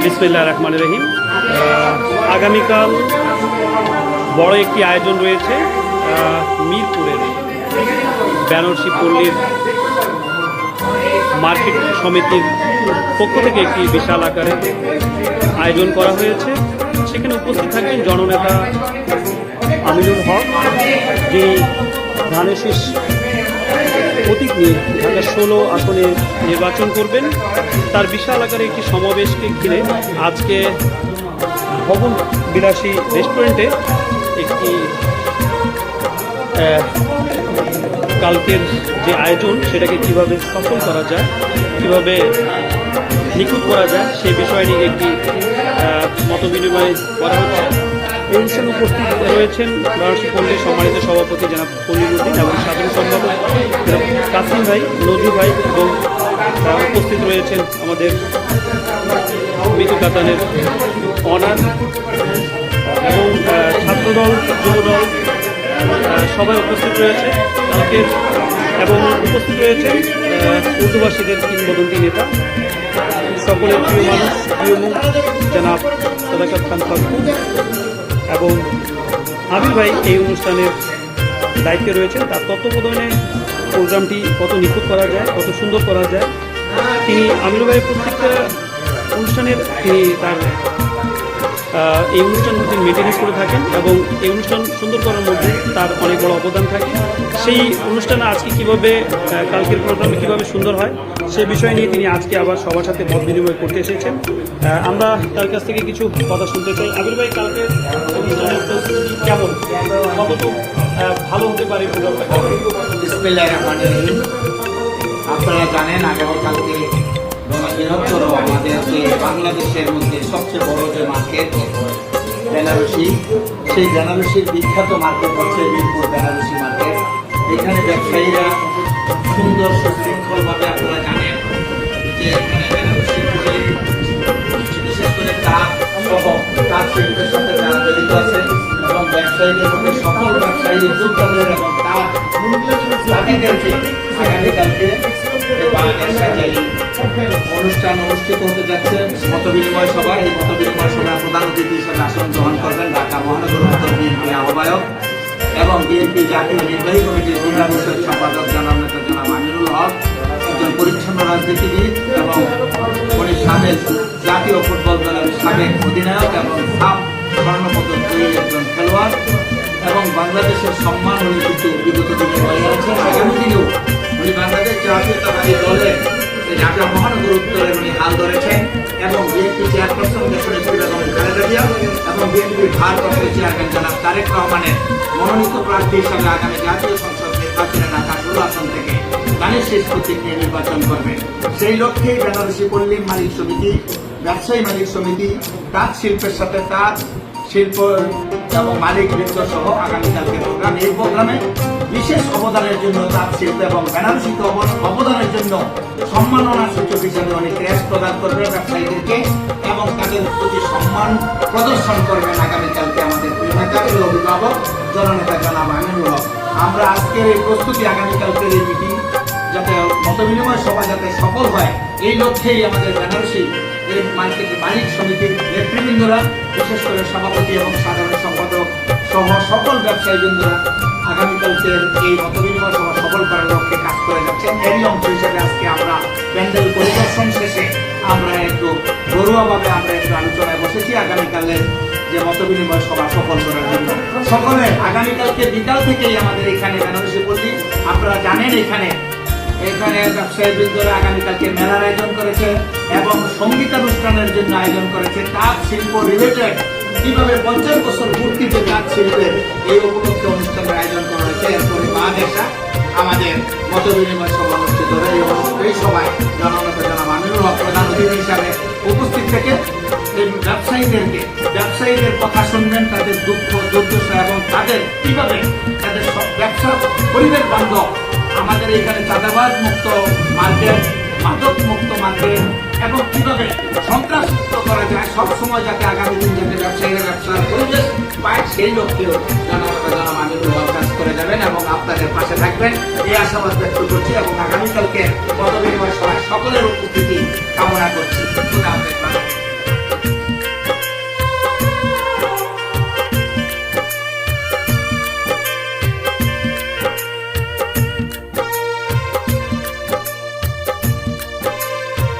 বিসমিল্লাহির রহমানির রহিম। আগামীকাল বড় একটি আয়োজন রয়েছে মিরপুরের বেনারসি পল্লীর মার্কেট সমিতির পক্ষ থেকে একটি বিশাল আকারে আয়োজন করা হয়েছে। সেখানে উপস্থিত থাকবেন জননেতা আমিনুল হক, যিনি ধানের শীষ প্রতীক নিয়ে ঢাকা 16 আসনে নির্বাচন করবেন। তার বিশাল আকারে একটি সমাবেশকে ঘিরে আজকে ভবন বিলাসী রেস্টুরেন্টে একটি কালকের যে আয়োজন সেটাকে কিভাবে সফল করা যায়, কিভাবে নিখুঁত করা যায় সেই বিষয় নিয়ে একটি মতবিনিময় করা হচ্ছে। এই অনুষ্ঠানে উপস্থিত রয়েছেন বেনারসি পল্লীর সম্মানিত সভাপতি জনাব কলিমুদ্দিন এবং সাধারণ সম্পাদক কাসিম ভাই, নজরু ভাই এবং উপস্থিত রয়েছেন আমাদের মিতু কাতানের অনার এবং ছাত্রদল, যুবদল সবাই উপস্থিত রয়েছে কালকের, এবং উপস্থিত রয়েছেন উর্দুভাষীদের কিংবদন্তি নেতা, সকলের প্রিয় মানুষ, প্রিয় মুখ জনাব সাদাকাত খান ফারুক এবং আবির ভাই এই অনুষ্ঠানের দায়িত্বে রয়েছেন। তার তত্ত্বাবধানে প্রোগ্রামটি কত নিখুঁত করা যায়, কত সুন্দর করা যায়, তিনি আমির ভাইয়ের প্রত্যেকটা অনুষ্ঠানের তিনি তার এই অনুষ্ঠানগুলি মেনটেনেন্স করে থাকেন এবং এই অনুষ্ঠান সুন্দর করার মধ্যে তার অনেক বড় অবদান থাকে। সেই অনুষ্ঠানে আজকে কীভাবে কালকের প্রোগ্রামে কীভাবে সুন্দর হয় সেই বিষয় নিয়ে তিনি আজকে আবার সবার সাথে মত বিনিময় করতে এসেছেন। আমরা তার কাছ থেকে কিছু কথা শুনতে চাই। আবির ভাই, কালকের অনুষ্ঠানের প্রস্তুতি কেমন, কতটুকু ভালো হতে পারে প্রোগ্রামটা? বিসমিল্লাহির রহমানির রহিম। আপনারা জানেন আগামীকালকে বৃহত্তর আমাদের যে বাংলাদেশের মধ্যে সবচেয়ে বড় যে মার্কেট বেনারসি, সেই বেনারসির বিখ্যাত মার্কেট হচ্ছে মিরপুর বেনারসি মার্কেট। এখানে ব্যবসায়ীরা সুন্দর সুশৃঙ্খলভাবে, আপনারা জানেন যে এখানে বেনারসি বিশেষ করে তাঁত সহ তাঁত শিল্পের সাথে যারা জড়িত আছে এবং ব্যবসায়ীদের মধ্যে সকল ব্যবসায়ী উদ্যোক্তাদের এবং তাঁতিদেরকে আগামীকালকে অনুষ্ঠান অনুষ্ঠিত হতে যাচ্ছে মত বিনিময় সভা। এই মত বিনিময় সভায় প্রধান অতিথি হিসেবে আসন গ্রহণ করবেন ঢাকা মহানগর উত্তর বিএনপি আহ্বায়ক এবং বিএনপি জাতীয় নির্বাহী কমিটির জিলা বিষয়ক সম্পাদক জনাব নেতা জনাব আমিনুল হক, একজন পরিচ্ছন্ন রাজনীতিবিদ এবং উনি সাবেক জাতীয় ফুটবল দলের সাবেক অধিনায়ক এবং সাব স্বর্ণপদক জয়ী একজন খেলোয়াড় এবং বাংলাদেশের সম্মান উনি কিন্তু বিগত দিনে হয়ে আছেন। আগামী দিনেও উনি বাংলাদেশ জাতীয়তাবাদী দলের ঢাকা মহানগর উত্তরে উনি হাল ধরেছেন এবং বিএনপি চেয়ারপারসন দেশনেত্রী বেগম খালেদা জিয়া এবং বিএনপির ভারপ্রাপ্ত চেয়ারম্যান জনাব তারেক রহমানের মনোনীত প্রার্থী হিসাবে আগামী জাতীয় সংসদ নির্বাচনে ঢাকা 16 আসন থেকে ধানের শীষ প্রতীক নিয়ে নির্বাচন করবেন। সেই লক্ষ্যেই বেনারসি পল্লী মালিক সমিতি, ব্যবসায়ী মালিক সমিতি, তাঁত শিল্পের সাথে তাঁত শিল্প এবং মালিক বৃন্দ সহ আগামীকালকে প্রোগ্রাম। এই প্রোগ্রামে বিশেষ অবদানের জন্য তাঁত শিল্প এবং বেনারসিতে অবদানের জন্য সম্মাননা সূচক হিসেবে অনেক ক্রেস্ট প্রদান করবেন ব্যবসায়ীদেরকে এবং তাদের প্রতি সম্মান প্রদর্শন করবেন আগামীকালকে আমাদের প্রিয় নেতা, প্রিয় অভিভাবক জননেতা জনাব আমিনুল হক। আমরা আজকের এই প্রস্তুতি, আগামীকালকের এই মিটিং যাতে মতবিনিময় সভা যাতে সফল হয়, এই লক্ষ্যেই আমাদের বেনারসি এই মার্কেটের মালিক সমিতির নেতৃবৃন্দরা, বিশেষ করে সভাপতি এবং সাধারণ সম্পাদক সহ সকল ব্যবসায়ীবৃন্দরা আগামীকালকের এই মতবিনিময় সভা সফল করার লক্ষ্যে কাজ করে যাচ্ছেন। এরই অংশ হিসেবে আজকে আমরা প্যান্ডেল পরিদর্শন শেষে আমরা একটু ঘরোয়াভাবে আমরা একটু আলোচনায় বসেছি আগামীকালের যে মতবিনিময় সভা সফল করার জন্য। সকলে আগামীকালকে বিকাল থেকেই আমাদের এখানে বেনারসি পল্লী, আপনারা জানেন এখানে ব্যবসায়ীবৃন্দরা আগামীকালকে মেলার আয়োজন করেছে এবং সঙ্গীতানুষ্ঠানের জন্য আয়োজন করেছে। তাঁত শিল্প রিলেটেড কিভাবে 50 বছর পূর্তিতে তাঁত শিল্পের এই উপলক্ষে অনুষ্ঠানের আয়োজন করা হয়েছে। এরপরে বাদেশা আমাদের মত বিনিময় সভা অনুষ্ঠিত হবে। এই সভায় জননেতা জনাব আমিনুল হক প্রধান অতিথি হিসাবে উপস্থিত থেকে এই ব্যবসায়ীদের কথা শুনবেন, তাদের দুঃখ দুর্দশা এবং তাদের কিভাবে তাদের ব্যবসা পরিবেশ বান্ধব আমাদের এখানে চাঁদাবাজ মুক্ত মার্কেট, মাদক মুক্ত মার্কেট এবং কিভাবে সন্ত্রাস মুক্ত করা যায়, সবসময় যাতে আগামী দিন যাতে ব্যবসায়ীরা ব্যবসার পরিবেশ পায় সেই লক্ষ্যেও জনাব আমিনুল হক কাজ করে যাবেন এবং আপনাদের পাশে থাকবেন এই আশাবাদ ব্যক্ত করছি এবং আগামীকালকে মত বিনিময় সভায় সকলের উপস্থিতি কামনা করছি।